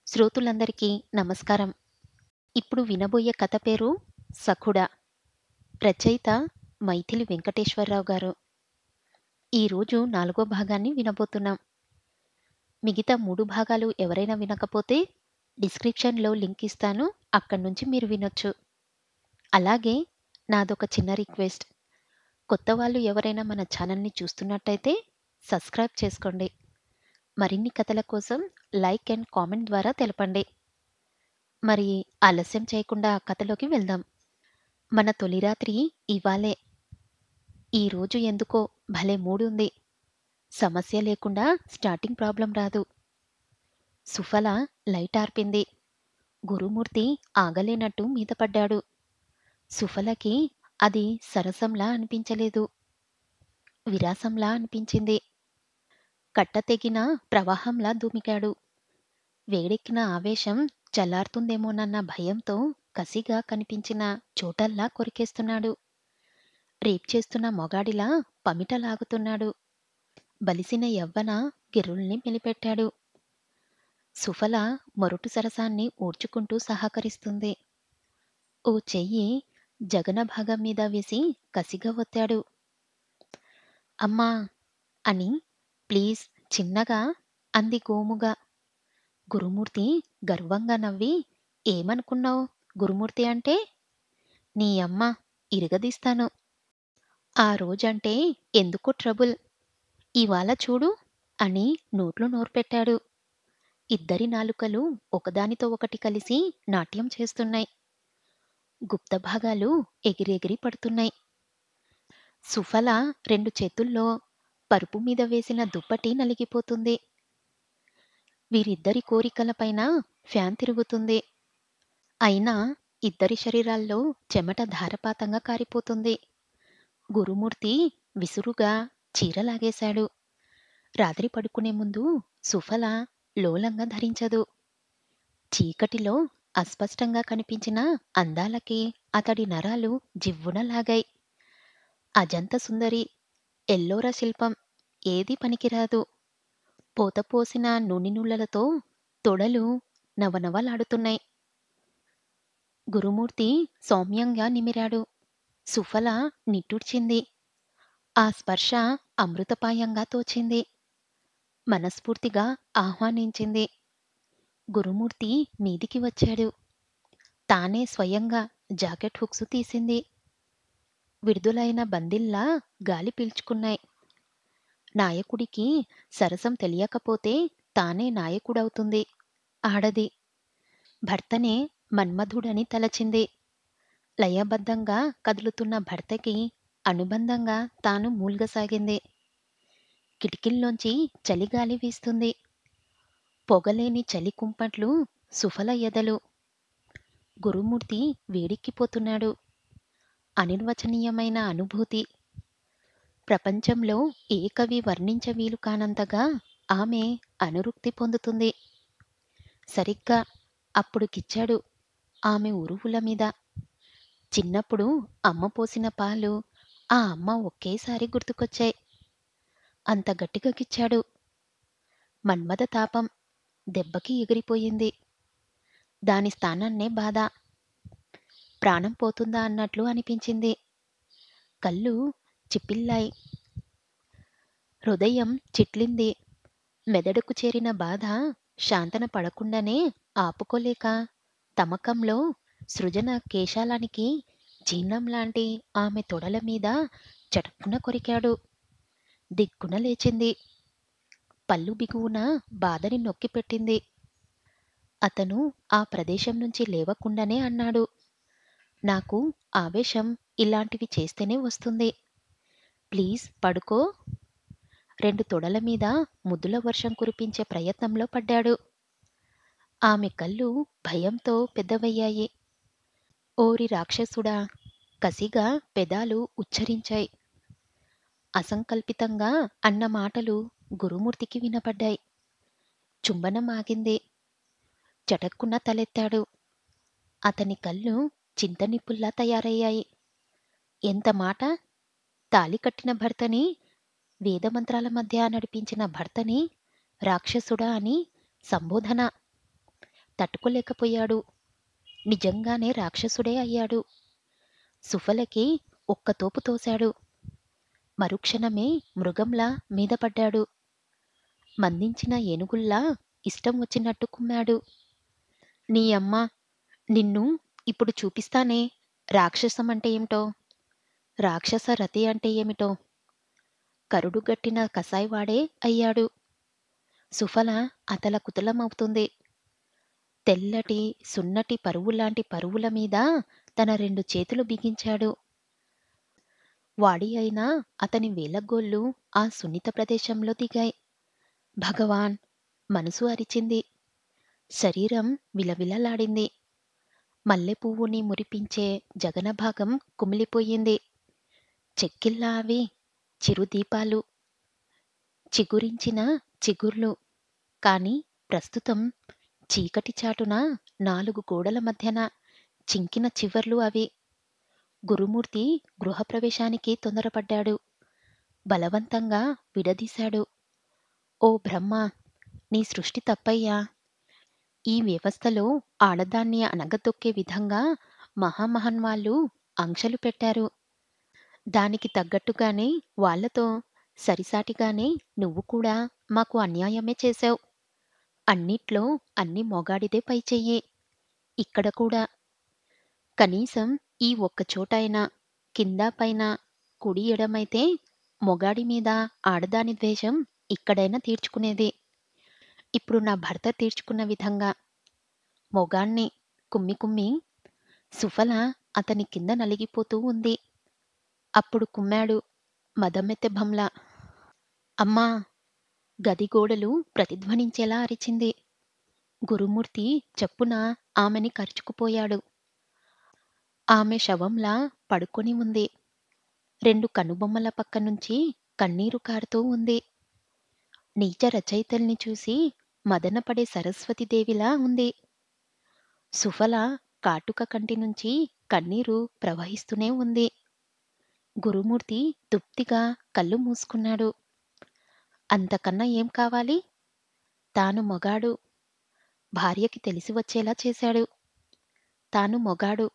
శ్రోతలందరికీ నమస్కారం. ఇప్పుడు వినబోయే కథ పేరు 'సఖుడ'. రచయిత మైథిలి వెంకటేశ్వరరావు గారు. ఈరోజు 4 భాగాన్ని వినబోతున్నాం. మిగతా 3 భాగాలు ఎవరైనా వినకపోతే డిస్క్రిప్షన్‌లో లింక్ ఇస్తాను. అక్కడి నుంచి మీరు వినొచ్చు. అలాగే నాదొక చిన్న రిక్వెస్ట్. కొత్త వాళ్ళు ఎవరైనా మన ఛానల్‌ని చూస్తున్నట్టయితే సబ్స్క్రైబ్ చేసుకోండి. మరిన్ని కథల కోసం లైక్ అండ్ కామెంట్ ద్వారా తెలపండి. మరి ఆలస్యం చేయకుండా కథలోకి వెళ్దాం. మన తొలి రాత్రి ఇవాళే. ఈరోజు ఎందుకో భలే మూడుంది. సమస్య లేకుండా స్టార్టింగ్ ప్రాబ్లం రాదు. సుఫల లైట్ ఆర్పింది. గురుమూర్తి ఆగలేనట్టు మీద పడ్డాడు. సుఫలకి అది సరసంలా అనిపించలేదు. విరాసంలా అనిపించింది. కట్టతెగిన ప్రవాహంలా దుమికాడు. వేడెక్కిన ఆవేశం చల్లారుతుందేమోనన్న భయంతో కసిగా కనిపించిన చోటల్లా కొరికేస్తున్నాడు. రేప్ చేస్తున్న మొగాడిలా పమిటలాగుతున్నాడు. బలిసిన యవ్వన గిర్రుల్ని మెలిపెట్టాడు. సుఫల మొరటు సరసాన్ని ఓర్చుకుంటూ సహకరిస్తుంది. ఓ చెయ్యి జగన భాగం మీద వేసి కసిగా ఒత్తాడు. అమ్మా అని ప్లీజ్ చిన్నగా అంది గోముగా. గురుమూర్తి గర్వంగా నవ్వి, ఏమనుకున్నావు గురుమూర్తి అంటే? నీ అమ్మ ఇరగదీస్తాను. ఆ రోజంటే ఎందుకో ట్రబుల్. ఇవాళ చూడు అని నోట్లో నోరు పెట్టాడు. ఇద్దరి నాలుకలు ఒకదానితో ఒకటి కలిసి నాట్యం చేస్తున్నాయి. గుప్త భాగాలు ఎగిరెగిరి పడుతున్నాయి. సుఫల 2 చేతుల్లో పరుపు మీద వేసిన దుప్పటి నలిగిపోతుంది. వీరిద్దరి కోరికలపైన ఫ్యాన్ తిరుగుతుంది. అయినా ఇద్దరి శరీరాల్లో చెమట ధారపాతంగా కారిపోతుంది. గురుమూర్తి విసురుగా చీరలాగేశాడు. రాత్రి పడుకునే ముందు సుఫల లోలంగా ధరించదు. చీకటిలో అస్పష్టంగా కనిపించిన అందాలకి అతడి నరాలు జివ్వున లాగాయి. అజంత సుందరి, ఎల్లోరా శిల్పం ఏదీ పనికిరాదు. పోతపోసిన నూనె నుళ్ళలతో తొడలు నవనవలాడుతున్నాయి. గురుమూర్తి సౌమ్యంగా నిమిరాడు. సుఫల నిట్టూర్చింది. ఆ స్పర్శ అమృతపాయంగా తోచింది. మనస్ఫూర్తిగా ఆహ్వానించింది. గురుమూర్తి మీదికి వచ్చాడు. తానే స్వయంగా జాకెట్ హుక్స్ తీసింది. విడుదలైన బందిల్లా గాలి పీల్చుకున్నాయి. నాయకుడికి సరసం తెలియకపోతే తానే నాయకుడవుతుంది ఆడది. భర్తనే మన్మధుడని తలచింది. లయబద్ధంగా కదులుతున్న భర్తకి అనుబంధంగా తాను మూల్గసాగింది. కిటికీల్లోంచి చలిగాలి వీస్తుంది. పొగలేని చలి కుంపట్లు సుఫల ఎదలు. గురుమూర్తి వేడెక్కిపోతున్నాడు. అనిర్వచనీయమైన అనుభూతి. ప్రపంచంలో ఏ కవి వర్ణించ వీలు కానంతగా ఆమె అనురక్తి పొందుతుంది. సరిగ్గా అప్పుడుకిచ్చాడు ఆమె ఉరువుల మీద. చిన్నప్పుడు అమ్మ పోసిన పాలు ఆ అమ్మ ఒకేసారి గుర్తుకొచ్చాయి. అంత గట్టిగా గిచ్చాడు. మన్మథ తాపం దెబ్బకి ఎగిరిపోయింది. దాని స్థానాన్నే బాధ. ప్రాణం పోతుందా అన్నట్లు అనిపించింది. కళ్ళు చిప్పిల్లాయి. హృదయం చిట్లింది. మెదడుకు చేరిన బాధ శాంతన పడకుండానే ఆపుకోలేక తమకంలో సృజన కేశాలానికి జీర్ణంలాంటి ఆమె తొడల మీద చటుక్కున కొరికాడు. దిగ్గున లేచింది. పళ్ళు బిగువున బాధని నొక్కిపెట్టింది. అతను ఆ ప్రదేశం నుంచి లేవకుండానే అన్నాడు, నాకు ఆవేశం ఇలాంటివి చేస్తేనే వస్తుంది. ప్లీజ్ పడుకో. 2 తొడల మీద ముద్దుల వర్షం కురిపించే ప్రయత్నంలో పడ్డాడు. ఆమె కళ్ళు భయంతో పెద్దవయ్యాయి. ఓరి రాక్షసుడా! కసిగా పెదాలు ఉచ్చరించాయి. అసంకల్పితంగా అన్న మాటలు గురుమూర్తికి వినపడ్డాయి. చుంబనం ఆగింది. చటక్కున తలెత్తాడు. అతని కళ్ళు చింతనిప్పుల్లా తయారయ్యాయి. ఎంత మాట! తాళి కట్టిన భర్తని, వేదమంత్రాల మధ్య నడిపించిన భర్తని రాక్షసుడా అని సంబోధన. తట్టుకోలేకపోయాడు. నిజంగానే రాక్షసుడే అయ్యాడు. సుఫలకి ఒక్క తోపు తోశాడు. మరుక్షణమే మృగంలా మీద పడ్డాడు. మందించిన ఏనుగుల్లా ఇష్టం వచ్చినట్టు కుమ్మాడు. నీ అమ్మ, నిన్ను ఇప్పుడు చూపిస్తానే రాక్షసం అంటే ఏమిటో, రాక్షస రతి అంటే ఏమిటో. కరుడుగట్టిన కసాయివాడే అయ్యాడు. సుఫల అతలకుతలమవుతుంది. తెల్లటి సున్నటి పరువులాంటి పరువుల మీద తన 2 చేతులు బిగించాడు. వాడి అయినా అతని వేలగోళ్ళు ఆ సున్నిత ప్రదేశంలో దిగాయి. భగవాన్! మనసు అరిచింది. శరీరం విలవిలలాడింది. మల్లెపువ్వుని మురిపించే జగనభాగం కుమిలిపోయింది. చెక్కిళ్ళా అవి, చిరుదీపాలు, చిగురించిన చిగుర్లు. కాని ప్రస్తుతం చీకటి చాటున 4 గోడల మధ్యన చింకిన చివర్లు అవి. గురుమూర్తి గృహప్రవేశానికి తొందరపడ్డాడు. బలవంతంగా విడదీశాడు. ఓ బ్రహ్మ, నీ సృష్టి తప్పయ్యా. ఈ వ్యవస్థలో ఆడదాన్ని అణగదొక్కే విధంగా మహామహన్వాళ్ళు ఆంక్షలు పెట్టారు. దానికి తగ్గట్టుగానే వాళ్లతో సరిసాటిగానే నువ్వు కూడా మాకు అన్యాయమే చేశావు. అన్నిట్లో అన్ని మొగాడిదే పైచెయ్యి. ఇక్కడ కూడా. కనీసం ఈ ఒక్కచోటైనా కింద పైన కుడి ఎడమైతే మొగాడి మీద ఆడదాని ద్వేషం ఇక్కడైనా తీర్చుకునేది. ఇప్పుడు నా భర్త తీర్చుకున్న విధంగా. మొగాణ్ణి కుమ్మి కుమ్మి సుఫల అతని కింద నలిగిపోతూ ఉంది. అప్పుడు కుమ్మాడు మదమెత్తెభంలా. అమ్మా! గది గోడలు ప్రతిధ్వనించేలా అరిచింది. గురుమూర్తి చప్పున ఆమెని కరుచుకుపోయాడు. ఆమె శవంలా పడుకొని ఉంది. 2 కనుబొమ్మల పక్కనుంచి కన్నీరు కారుతూ ఉంది. నీచ రచయితల్ని చూసి మదనపడే సరస్వతీదేవిలా ఉంది. సుఫల కాటుక కంటి నుంచి కన్నీరు ప్రవహిస్తూనే ఉంది. గురుమూర్తి తృప్తిగా కళ్ళు మూసుకున్నాడు. అంతకన్నా ఏం కావాలి? తాను మొగాడు. భార్యకి తెలిసి వచ్చేలా చేశాడు. తాను మొగాడు.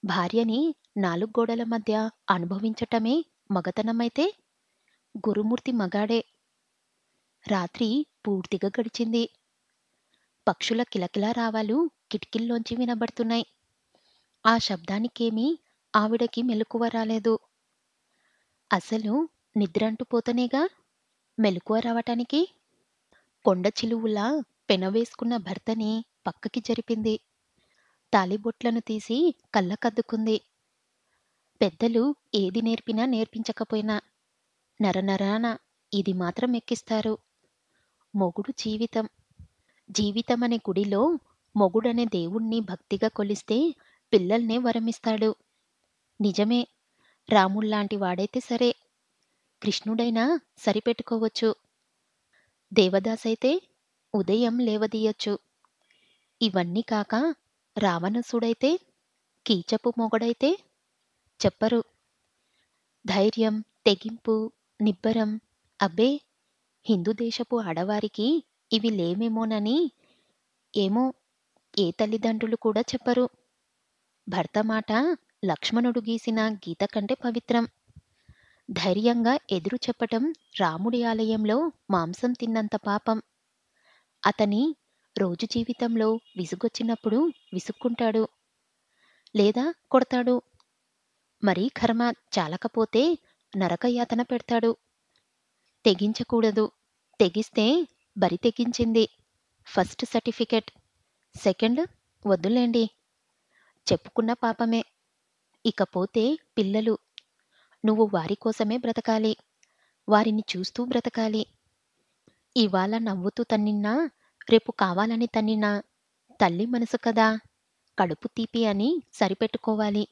భార్యని 4 గోడల మధ్య అనుభవించటమే మగతనమైతే గురుమూర్తి మగాడే. రాత్రి పూర్తిగా గడిచింది. పక్షుల కిలకిలా రావాలు కిటికీల్లోంచి వినబడుతున్నాయి. ఆ శబ్దానికేమీ ఆవిడకి మెలకువ రాలేదు. అసలు నిద్రంటుపోతేనేగా మెలకువ రావటానికి. కొండ చిలువులా పెనవేసుకున్న భర్తని పక్కకి జరిపింది. తాళిబొట్లను తీసి కళ్ళకద్దుకుంది. పెద్దలు ఏది నేర్పినా నేర్పించకపోయినా నరనరాన ఇది మాత్రం ఎక్కిస్తారు. మొగుడు జీవితం. జీవితమనే గుడిలో మొగుడనే దేవుణ్ణి భక్తిగా కొలిస్తే పిల్లల్నే వరమిస్తాడు. నిజమే. రాముళ్లాంటి వాడైతే సరే. కృష్ణుడైనా సరిపెట్టుకోవచ్చు. దేవదాసైతే ఉదయం లేవదీయొచ్చు. ఇవన్నీ కాక రావణసుడైతే, కీచపు మొగుడైతే చెప్పరు. ధైర్యం, తెగింపు, నిబ్బరం. అబ్బే, హిందూ దేశపు ఆడవారికి ఇవి లేవేమోనని ఏమో ఏ తల్లిదండ్రులు కూడా చెప్పరు. భర్త మాట లక్ష్మణుడు గీసిన గీత కంటే పవిత్రం. ధైర్యంగా ఎదురు చెప్పటం రాముడి ఆలయంలో మాంసం తిన్నంత పాపం. అతని రోజు జీవితంలో విసుగొచ్చినప్పుడు విసుక్కుంటాడు. లేదా కొడతాడు. మరీ కర్మ చాలకపోతే నరకయాతన పెడతాడు. తెగించకూడదు. తెగిస్తే బరి తెగించింది. First certificate. సెకండ్ వద్దులేండి. చెప్పుకున్న పాపమే. ఇకపోతే పిల్లలు. నువ్వు వారి కోసమే బ్రతకాలి. వారిని చూస్తూ బ్రతకాలి. ఇవాళ నవ్వుతూ తన్నినా, రేపు కావాలని తన్నినా తల్లి మనసు కదా, కడుపు తీపి అని సరిపెట్టుకోవాలి.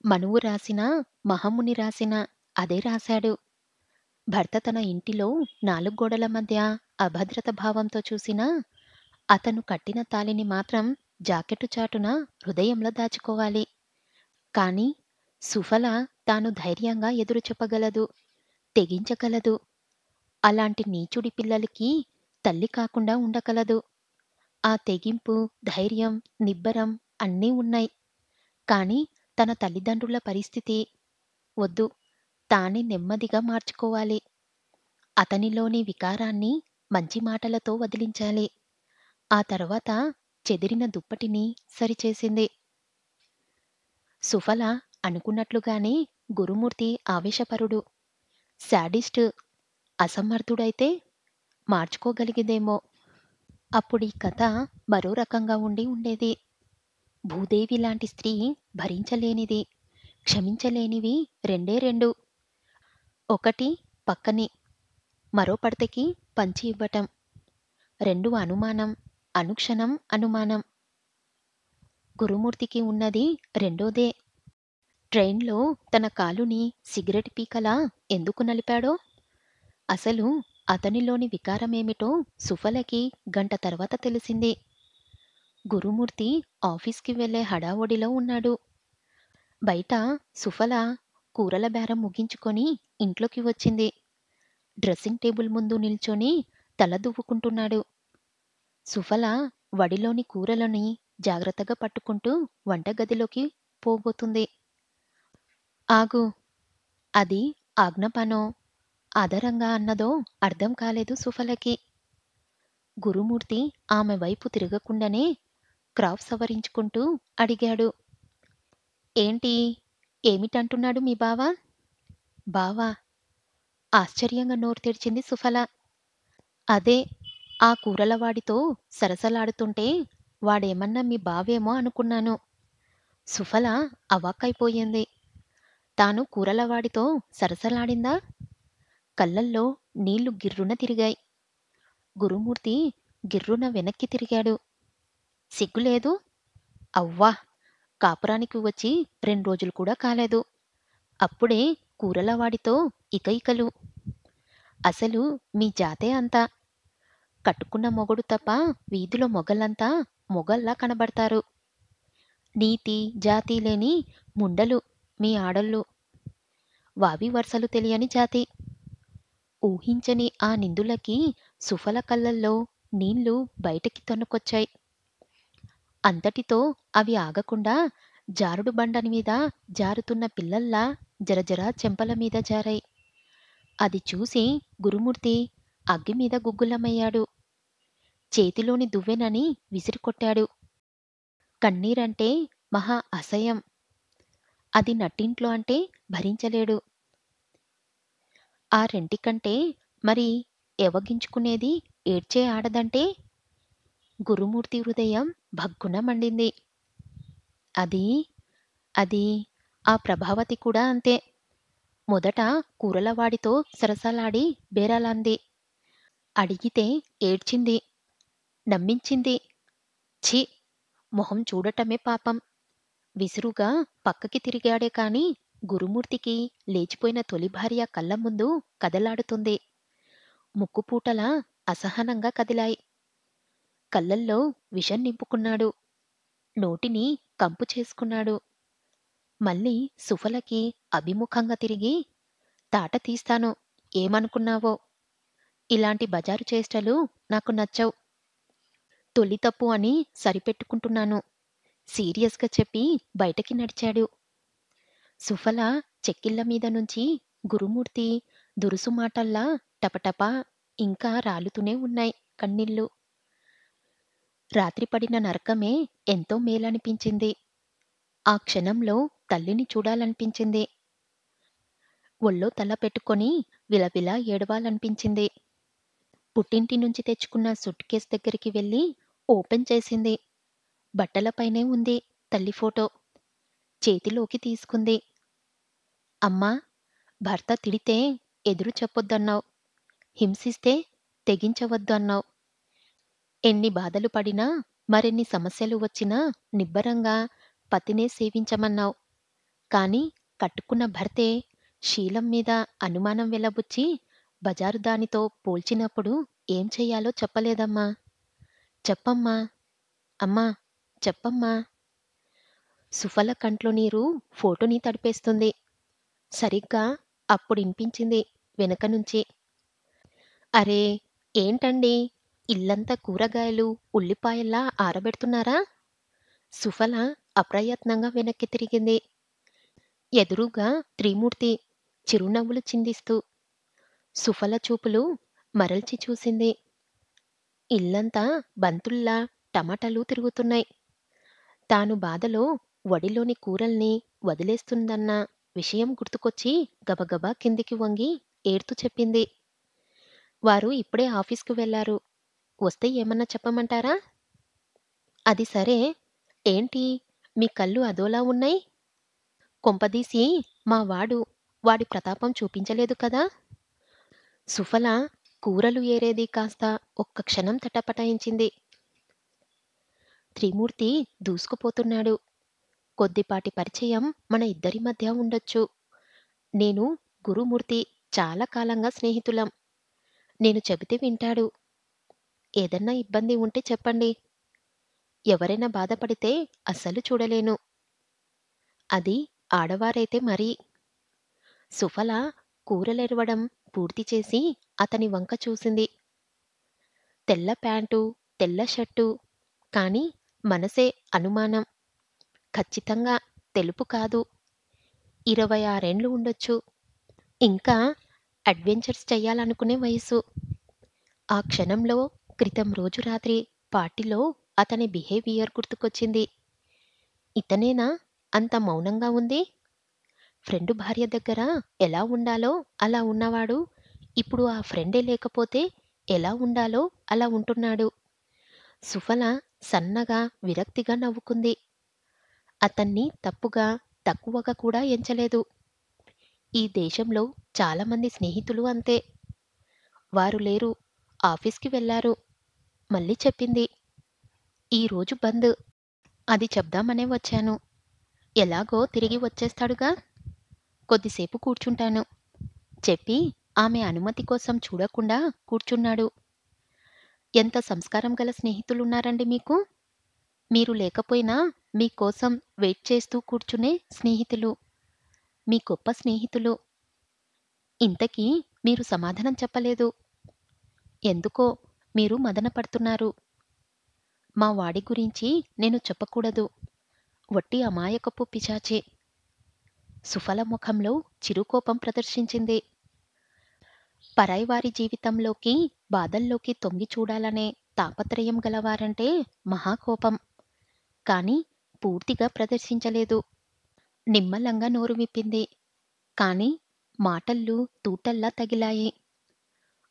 మనువు రాసినా, మహాముని రాసినా అదే రాశాడు. భర్త తన ఇంటిలో 4 గోడల మధ్య అభద్రత భావంతో చూసినా, అతను కట్టిన తాళిని మాత్రం జాకెట్టు చాటున హృదయంలో దాచుకోవాలి. కాని సుఫల తాను ధైర్యంగా ఎదురు చెప్పగలదు. తెగించగలదు. అలాంటి నీచుడి పిల్లలకి తల్లి కాకుండా ఉండగలదు. ఆ తెగింపు, ధైర్యం, నిబ్బరం అన్నీ ఉన్నాయి. కానీ తన తల్లిదండ్రుల పరిస్థితి వద్దు. తానే నెమ్మదిగా మార్చుకోవాలి. అతనిలోని వికారాన్ని మంచి మాటలతో వదిలించాలి. ఆ తర్వాత చెదిరిన దుప్పటిని సరిచేసింది. సుఫల అనుకున్నట్లుగానే గురుమూర్తి ఆవేశపరుడు, శాడిస్టు, అసమర్థుడైతే మార్చుకోగలిగేదేమో. అప్పుడీ కథ మరో రకంగా ఉండి ఉండేది. భూదేవి లాంటి స్త్రీ భరించలేనిది, క్షమించలేనివి రెండే రెండు. ఒకటి పక్కని, మరో పడతకి పంచి ఇవ్వటం. రెండు అనుమానం, అనుక్షణం అనుమానం. గురుమూర్తికి ఉన్నది రెండోదే. ట్రైన్‌లో తన కాలుని సిగరెట్ పీకలా ఎందుకు నలిపాడో, అసలు అతనిలోని వికారమేమిటో సుఫలకి గంట తర్వాత తెలిసింది. గురుమూర్తి ఆఫీస్‌కి వెళ్ళే హడావుడిలో ఉన్నాడు. బయట సుఫల కూరల బేరం ముగించుకొని ఇంట్లోకి వచ్చింది. డ్రెస్సింగ్ టేబుల్ ముందు నిల్చొని తల దువ్వుకుంటున్నాడు. సుఫల వడిలోని కూరలని జాగ్రత్తగా పట్టుకుంటూ వంటగదిలోకి పోబోతుంది. ఆగు! అది ఆజ్ఞపనో, ఆదరంగా అన్నదో అర్థం కాలేదు సుఫలకి. గురుమూర్తి ఆమె వైపు తిరగకుండానే క్రాఫ్ సవరించుకుంటూ అడిగాడు. ఏంటి? ఏమిటంటున్నాడు మీ బావ? బావా? ఆశ్చర్యంగా నోరు తెరిచింది సుఫల. అదే, ఆ కూరలవాడితో సరసలాడుతుంటే వాడేమన్నా మీ బావేమో అనుకున్నాను. సుఫల అవాక్కైపోయింది. తాను కూరలవాడితో సరసలాడిందా? కళ్ళల్లో నీళ్లు గిర్రున తిరిగాయి. గురుమూర్తి గిర్రున వెనక్కి తిరిగాడు. సిగ్గులేదు? అవ్వా! కాపురానికి వచ్చి 2 రోజులు కూడా కాలేదు. అప్పుడే కూరలవాడితో ఇకయికలు. అసలు మీ జాతే అంతా. కట్టుకున్న మొగుడు తప్ప వీధిలో మొగలంతా మొగల్లా కనబడతారు. నీతి, జాతి లేని ముండలు మీ ఆడోళ్ళు. వావి వరుసలు తెలియని జాతి. ఊహించని ఆ నిందులకి సుఫల కళ్ళల్లో నీళ్లు బయటికి తన్నుకొచ్చాయి. అంతటితో అవి ఆగకుండా జారుడు బండ మీద జారుతున్న పిల్లల్లా జరజర చెంపల మీద జారాయి. అది చూసి గురుమూర్తి అగ్గిమీద గుగ్గులమయ్యాడు. చేతిలోని దువ్వెనని విసిరికొట్టాడు. కన్నీరంటే మహా అసహ్యం. అది నట్టింట్లో అంటే భరించలేడు. ఆ రెంటికంటే మరి ఎవగించుకునేది ఏడ్చే ఆడదంటే? గురుమూర్తి హృదయం భగ్గున మండింది. అది అది ఆ ప్రభావతి కూడా అంతే. మొదట కూరలవాడితో సరసాలాడి బేరాలంది. అడిగితే ఏడ్చింది. నమ్మించింది. ఛీ! మొహం చూడటమే పాపం. విసురుగా పక్కకి తిరిగాడే కాని గురుమూర్తికి లేచిపోయిన తొలి భార్య కళ్ళ ముందు కదలాడుతుంది. ముక్కుపూటలా అసహనంగా కదిలాయి. కళ్ళల్లో విషం నింపుకున్నాడు. నోటిని కంపు చేసుకున్నాడు. మళ్ళీ సుఫలకి అభిముఖంగా తిరిగి, తాట తీస్తాను, ఏమనుకున్నావో? ఇలాంటి బజారు చేష్టలు నాకు నచ్చవు. తొలి తప్పు అని సరిపెట్టుకుంటున్నాను. సీరియస్‌గా చెప్పి బయటకి నడిచాడు. సుఫల చెక్కిళ్ళ మీద నుంచి గురుమూర్తి దురుసు మాటల్లా టపటపా ఇంకా రాలుతూనే ఉన్నాయి కన్నీళ్ళు. రాత్రి పడిన నరకమే ఎంతో మేలనిపించింది. ఆ క్షణంలో తల్లిని చూడాలనిపించింది. ఒళ్ళో తల పెట్టుకొని విలవిలా ఏడవాలనిపించింది. పుట్టింటి నుంచి తెచ్చుకున్న సూట్ కేస్ దగ్గరికి వెళ్ళి ఓపెన్ చేసింది. బట్టలపైనే ఉంది తల్లి ఫోటో. చేతిలోకి తీసుకుంది. అమ్మా! భర్త తిడితే ఎదురు చెప్పొద్దన్నావు. హింసిస్తే తెగించవద్దు అన్నావు. ఎన్ని బాధలు పడినా, మరెన్ని సమస్యలు వచ్చినా నిబ్బరంగా పతినే సేవించమన్నావు. కాని కట్టుకున్న భర్తే శీలం మీద అనుమానం వెల్లబుచ్చి బజారు దానితో పోల్చినప్పుడు ఏం చెయ్యాలో చెప్పలేదమ్మా. చెప్పమ్మా! అమ్మా! చెప్పమ్మా! సుఫల కంట్లో నీరు ఫోటోని తడిపేస్తుంది. సరిగ్గా అప్పుడినిపించింది వెనక నుంచి. అరే! ఏంటండీ? ఇల్లంతా కూరగాయలు, ఉల్లిపాయల్లా ఆరబెడుతున్నారా? సుఫల అప్రయత్నంగా వెనక్కి తిరిగింది. ఎదురుగా త్రిమూర్తి చిరునవ్వులు చిందిస్తూ సుఫల చూపులు మరల్చి చూసింది. ఇల్లంతా బంతుల్లా టమాటాలు తిరుగుతున్నాయి. తాను బాధలో వడిలోని కూరల్ని వదిలేస్తుందన్న విషయం గుర్తుకొచ్చి గబగబా కిందికి వంగి ఏడ్తూ చెప్పింది. వారు ఇప్పుడే ఆఫీస్‌కు వెళ్లారు. వస్తే ఏమన్నా చెప్పమంటారా? అది సరే. ఏంటి మీ కళ్ళు అదోలా ఉన్నాయి? కొంపదీసి మా వాడి ప్రతాపం చూపించలేదు కదా? సుఫల కూరలు ఏరేది కాస్త ఒక్క క్షణం తటపటాయించింది. త్రిమూర్తి దూసుకుపోతున్నాడు. కొద్దిపాటి పరిచయం మన ఇద్దరి మధ్య ఉండొచ్చు. నేను, గురుమూర్తి చాలా కాలంగా స్నేహితులం. నేను చెబితే వింటాడు. ఏదన్నా ఇబ్బంది ఉంటే చెప్పండి. ఎవరైనా బాధపడితే అస్సలు చూడలేను. అది ఆడవారైతే మరీ. సుఫల కూరలెరవడం పూర్తి చేసి అతని వంక చూసింది. తెల్ల ప్యాంటు, తెల్ల షర్టు. కాని మనసే అనుమానం. ఖచ్చితంగా తెలుపు కాదు. 26 ఉండొచ్చు. ఇంకా అడ్వెంచర్స్ చెయ్యాలనుకునే వయసు. ఆ క్షణంలో క్రితం రోజు రాత్రి పార్టీలో అతని బిహేవియర్ గుర్తుకొచ్చింది. ఇతనేనా అంత మౌనంగా ఉంది? ఫ్రెండు భార్య దగ్గర ఎలా ఉండాలో అలా ఉన్నవాడు ఇప్పుడు ఆ ఫ్రెండే లేకపోతే ఎలా ఉండాలో అలా ఉంటున్నాడు. సుఫల సన్నగా విరక్తిగా నవ్వుకుంది. అతన్ని తప్పుగా, తక్కువగా కూడా ఎంచలేదు. ఈ దేశంలో చాలామంది స్నేహితులు అంతే. వారు లేరు. ఆఫీస్‌కి వెళ్లారు. మళ్ళీ చెప్పింది. ఈరోజు బంద్. అది చెప్దామనే వచ్చాను. ఎలాగో తిరిగి వచ్చేస్తాడుగా. కొద్దిసేపు కూర్చుంటాను. చెప్పి ఆమె అనుమతి కోసం చూడకుండా కూర్చున్నాడు. ఎంత సంస్కారం గల స్నేహితులున్నారండి మీకు? మీరు లేకపోయినా మీకోసం వెయిట్ చేస్తూ కూర్చునే స్నేహితులు. మీ గొప్ప స్నేహితులు. ఇంతకీ మీరు సమాధానం చెప్పలేదు. ఎందుకో మీరు మదనపడుతున్నారు. మా వాడి గురించి నేను చెప్పకూడదు. వట్టి అమాయకపు పిశాచి. సుఫల ముఖంలో చిరుకోపం ప్రదర్శించింది. పరాయివారి జీవితంలోకి, బాధల్లోకి తొంగి చూడాలనే తాపత్రయం గలవారంటే మహాకోపం. కాని పూర్తిగా ప్రదర్శించలేదు. నిమ్మలంగా నోరు విప్పింది. కాని మాటళ్ళు తూటల్లా తగిలాయి.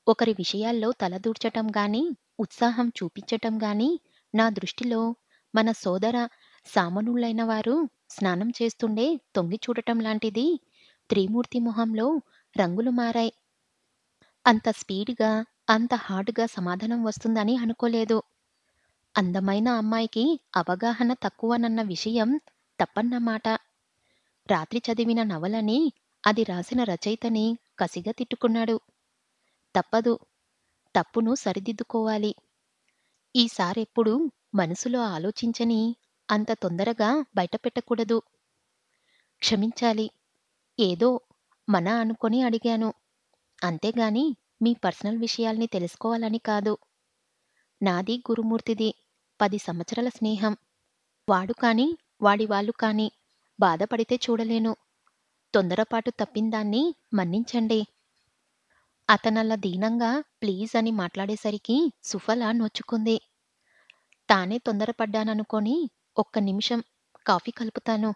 ఒకరి విషయాల్లో తలదూర్చటం గాని, ఉత్సాహం చూపించటం గాని నా దృష్టిలో మన సోదర సామాన్యులైన వారు స్నానం చేస్తుండే తొంగి చూడటం లాంటిది. త్రిమూర్తి మొహంలో రంగులు మారాయి. అంత స్పీడ్‌గా, అంత హార్డ్‌గా సమాధానం వస్తుందని అనుకోలేదు. అందమైన అమ్మాయికి అవగాహన తక్కువనన్న విషయం తప్పన్నమాట. రాత్రి చదివిన నవలని, అది రాసిన రచయితని కసిగా తిట్టుకున్నాడు. తప్పదు. తప్పును సరిదిద్దుకోవాలి. ఈసారెప్పుడూ మనసులో ఆలోచించని అంత తొందరగా బయటపెట్టకూడదు. క్షమించాలి. ఏదో మన అనుకొని అడిగాను. అంతేగాని మీ పర్సనల్ విషయాల్ని తెలుసుకోవాలని కాదు. నాది గురుమూర్తిది 10 సంవత్సరాల స్నేహం. వాడు కానీ, వాడి వాళ్ళు కానీ బాధపడితే చూడలేను. తొందరపాటు తప్పిందాన్ని మన్నించండి. అతనలా దీనంగా ప్లీజ్ అని మాట్లాడేసరికి సుఫల నొచ్చుకుంది. తానే తొందరపడ్డాననుకొని ఒక్క నిమిషం కాఫీ కలుపుతాను.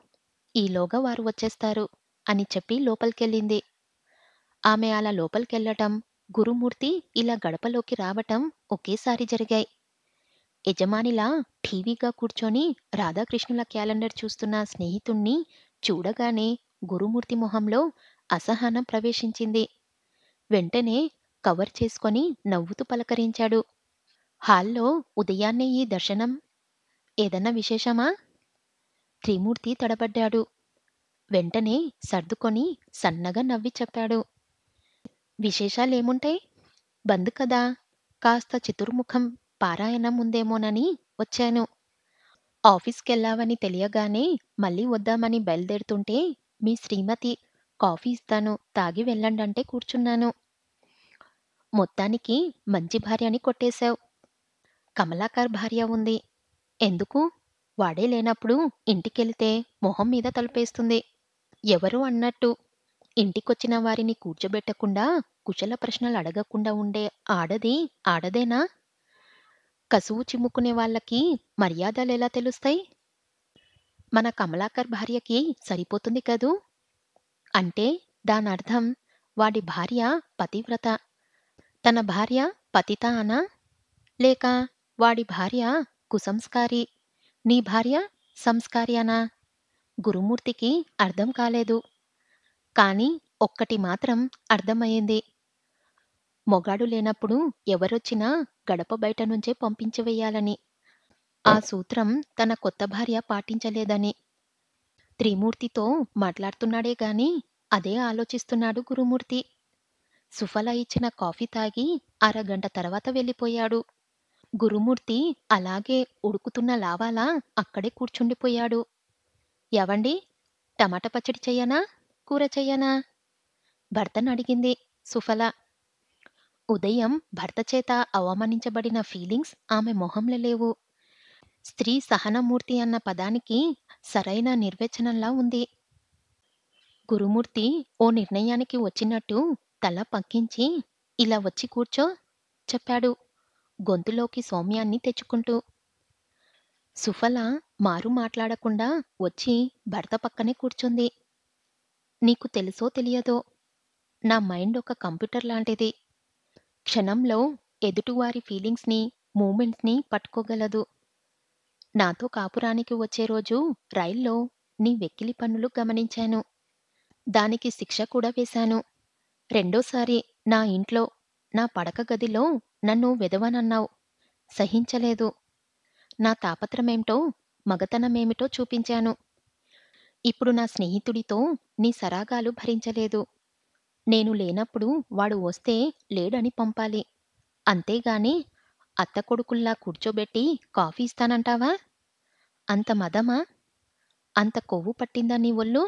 ఈలోగా వారు వచ్చేస్తారు అని చెప్పి లోపలికెళ్ళింది. ఆమె అలా లోపలికెళ్ళటం, గురుమూర్తి ఇలా గడపలోకి రావటం ఒకేసారి జరిగాయి. యజమానిలా ఠీవిగా కూర్చొని రాధాకృష్ణుల క్యాలెండర్ చూస్తున్న స్నేహితుణ్ణి చూడగానే గురుమూర్తి మొహంలో అసహనం ప్రవేశించింది. వెంటనే కవర్ చేసుకొని నవ్వుతూ పలకరించాడు. హాల్లో ఉదయాన్నే ఈ దర్శనం. ఏదన్నా విశేషమా? త్రిమూర్తి తడబడ్డాడు. వెంటనే సర్దుకొని సన్నగా నవ్వి చెప్పాడు. విశేషాలేముంటాయి? బంద్ కదా! కాస్త చతుర్ముఖం పారాయణం ఉందేమోనని వచ్చాను. ఆఫీస్‌కెళ్ళావని తెలియగానే మళ్ళీ వద్దామని బయలుదేరుతుంటే మీ శ్రీమతి కాఫీ ఇస్తాను తాగి వెళ్ళండంటే కూర్చున్నాను. మొత్తానికి మంచి భార్యని కొట్టేశావు. కమలాకర్ భార్య ఉంది. ఎందుకు? వాడే లేనప్పుడు ఇంటికెళితే మొహం మీద తలుపేస్తుంది. ఎవరో అన్నట్టు ఇంటికొచ్చిన వారిని కూర్చోబెట్టకుండా, కుశల ప్రశ్నలు అడగకుండా ఉండే ఆడది ఆడదేనా? కసువు చిమ్ముకునే వాళ్ళకి మర్యాదలెలా తెలుస్తాయి? మన కమలాకర్ భార్యకి సరిపోతుంది కదూ! అంటే దానర్థం వాడి భార్య పతివ్రత. తన భార్య పతిత అనా? లేక వాడి భార్య కుసంస్కారి, నీ భార్య సంస్కారి అనా? గురుమూర్తికి అర్థం కాలేదు. కానీ ఒక్కటి మాత్రం అర్థమయ్యింది. మొగాడు లేనప్పుడు ఎవరొచ్చినా గడప బయట నుంచే పంపించివెయ్యాలని. ఆ సూత్రం తన కొత్త భార్య పాటించలేదని. త్రిమూర్తితో మాట్లాడుతున్నాడే గాని అదే ఆలోచిస్తున్నాడు గురుమూర్తి. సుఫల ఇచ్చిన కాఫీ తాగి అరగంట తర్వాత వెళ్ళిపోయాడు. గురుమూర్తి అలాగే ఉడుకుతున్న లావాలా అక్కడే కూర్చుండిపోయాడు. ఎవండి, టమాటా పచ్చడి చెయ్యనా? కూర చెయ్యనా? భర్తనడిగింది సుఫల. ఉదయం భర్త చేత అవమానించబడిన ఫీలింగ్స్ ఆమె మొహంలో లేవు. స్త్రీ సహనమూర్తి అన్న పదానికి సరైన నిర్వచనంలా ఉంది. గురుమూర్తి ఓ నిర్ణయానికి వచ్చినట్టు తల పంకించి ఇలా వచ్చి కూర్చో చెప్పాడు, గొంతులోకి సౌమ్యాన్ని తెచ్చుకుంటూ. సుఫల మారు మాట్లాడకుండా వచ్చి భర్త పక్కనే కూర్చుంది. నీకు తెలుసో తెలియదో, నా మైండ్ ఒక కంప్యూటర్ లాంటిది. క్షణంలో ఎదుటివారి ఫీలింగ్స్ని, మూమెంట్స్ని పట్టుకోగలదు. నాతో కాపురానికి వచ్చే రోజు రైల్లో నీ వెక్కిలి పనులు గమనించాను. దానికి శిక్ష కూడా వేశాను. రెండోసారి నా ఇంట్లో, నా పడక గదిలో నన్ను వెధవనన్నావు. సహించలేదు. నా తాపత్రమేమిటో, మగతనమేమిటో చూపించాను. ఇప్పుడు నా స్నేహితుడితో నీ సరాగాలు భరించలేదు. నేను లేనప్పుడు వాడు వస్తే లేడని పంపాలి. అంతేగాని అత్త కొడుకుల్లా కూర్చోబెట్టి కాఫీ ఇస్తానంటావా? అంత మదమా? అంత కొవ్వు పట్టిందా నీ ఒళ్ళు?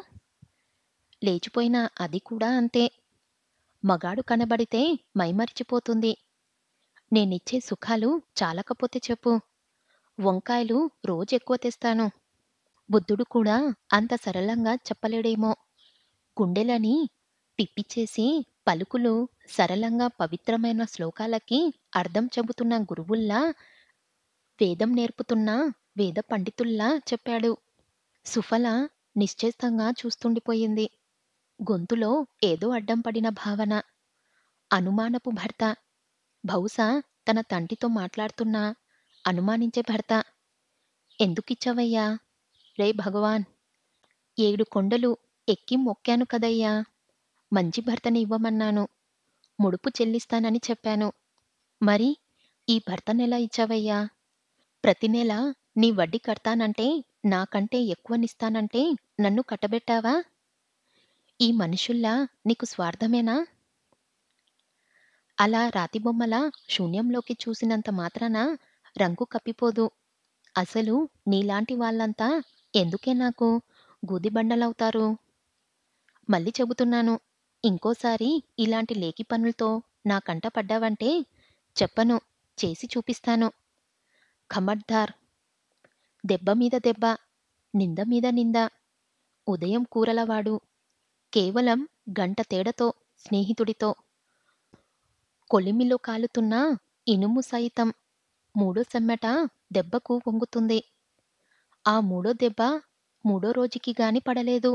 లేచిపోయిన అది కూడా అంతే. మగాడు కనబడితే మైమరిచిపోతుంది. నేనిచ్చే సుఖాలు చాలకపోతే చెప్పు. వంకాయలు రోజెక్కువ తెస్తాను. బుద్ధుడు కూడా అంత సరళంగా చెప్పలేడేమో. గుండెలని పిప్పిచేసి పలుకులు సరళంగా పవిత్రమైన శ్లోకాలకి అర్థం చెబుతున్న గురువుల్లా, వేదం నేర్పుతున్న వేద పండితుల్లా చెప్పాడు. సుఫల నిశ్చేష్టంగా చూస్తుండిపోయింది. గొంతులో ఏదో అడ్డం పడిన భావన. అనుమానపు భర్త. బహుశా తన తండ్రితో మాట్లాడుతున్నా అనుమానించే భర్త. ఎందుకిచ్చావయ్యా? రే భగవాన్! 7 కొండలు ఎక్కి మొక్కాను కదయ్యా! మంచి భర్తని ఇవ్వమన్నాను. ముడుపు చెల్లిస్తానని చెప్పాను. మరి ఈ భర్తనెలా ఇచ్చావయ్యా? ప్రతి నెల నీ వడ్డీ కడతానంటే, నాకంటే ఎక్కువనిస్తానంటే నన్ను కట్టబెట్టావా? ఈ మనుషుల్లా నీకు స్వార్థమేనా? అలా రాతిబొమ్మలా శూన్యంలోకి చూసినంత మాత్రాన రంగు కప్పిపోదు. అసలు నీలాంటి వాళ్ళంతా ఎందుకే నాకు గూదిబండలవుతారు? మళ్ళీ చెబుతున్నాను. ఇంకోసారి ఇలాంటి లేకి పనులతో నా కంట పడ్డావంటే చెప్పను, చేసి చూపిస్తాను. ఖబర్దార్! దెబ్బ మీద దెబ్బ, నింద మీద నింద. ఉదయం కూరలవాడు. కేవలం గంట తేడాతో స్నేహితుడితో. కొలిమిలో కాలుతున్న ఇనుము సైతం మూడో సెమ్మట దెబ్బకు వంగుతుంది. ఆ మూడో దెబ్బ మూడో రోజుకి గాని పడలేదు.